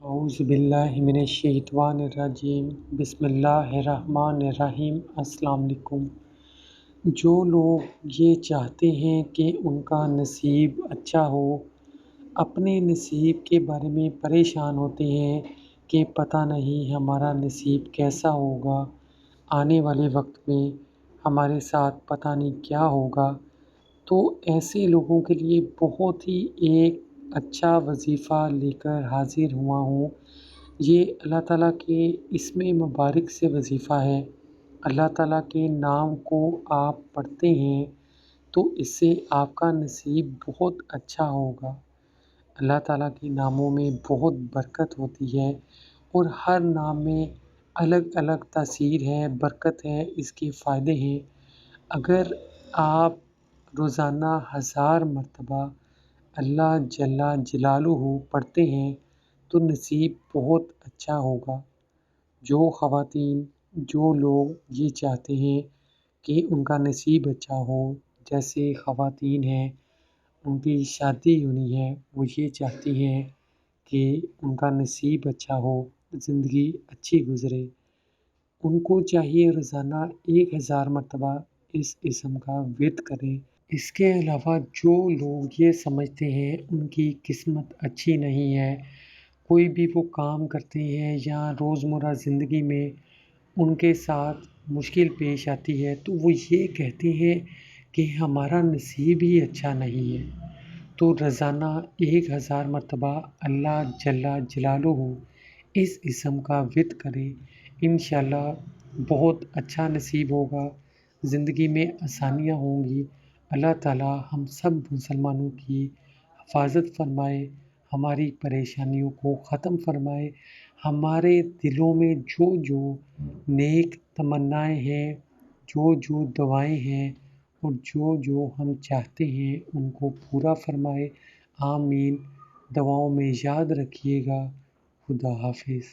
اعوذ باللہ من الشیطان الرجیم بسم اللہ الرحمن الرحیم۔ السلام علیکم۔ جو لوگ یہ چاہتے ہیں کہ ان کا نصیب اچھا ہو، اپنے نصیب کے بارے میں پریشان ہوتے ہیں کہ پتہ نہیں ہمارا نصیب کیسا ہوگا، آنے والے وقت میں ہمارے ساتھ پتہ نہیں کیا ہوگا، تو ایسے لوگوں کے لیے بہت ہی ایک اچھا وظیفہ لے کر حاضر ہوا ہوں۔ یہ اللہ تعالیٰ کے اسم مبارک سے وظیفہ ہے۔ اللہ تعالیٰ کے نام کو آپ پڑھتے ہیں تو اس سے آپ کا نصیب بہت اچھا ہوگا۔ اللہ تعالیٰ کے ناموں میں بہت برکت ہوتی ہے اور ہر نام میں الگ الگ تاثیر ہے، برکت ہے، اس کے فائدے ہیں۔ اگر آپ روزانہ 1000 مرتبہ اللہ جل جلالہ پڑھتے ہیں تو نصیب بہت اچھا ہوگا۔ جو خواتین، جو لوگ یہ چاہتے ہیں کہ ان کا نصیب اچھا ہو، جیسے خواتین ہیں ان کی شادی ہونی ہے، وہ یہ چاہتی ہیں کہ ان کا نصیب اچھا ہو، زندگی اچھی گزرے، ان کو چاہیے روزانہ 1000 مرتبہ اس اسم کا ورد کریں۔ اس کے علاوہ جو لوگ یہ سمجھتے ہیں ان کی قسمت اچھی نہیں ہے، کوئی بھی وہ کام کرتے ہیں یا روزمرہ زندگی میں ان کے ساتھ مشکل پیش آتی ہے تو وہ یہ کہتے ہیں کہ ہمارا نصیب ہی اچھا نہیں ہے، تو روزانہ 1000 مرتبہ اللہ جل جلالہ اس اسم کا ورد کریں۔ انشاءاللہ بہت اچھا نصیب ہوگا، زندگی میں آسانیاں ہوں گی۔ اللہ تعالیٰ ہم سب مسلمانوں کی حفاظت فرمائے، ہماری پریشانیوں کو ختم فرمائے، ہمارے دلوں میں جو نیک تمنائیں ہیں، جو دعائیں ہیں اور جو ہم چاہتے ہیں ان کو پورا فرمائے۔ آمین۔ دعاؤں میں یاد رکھیے گا۔ خدا حافظ۔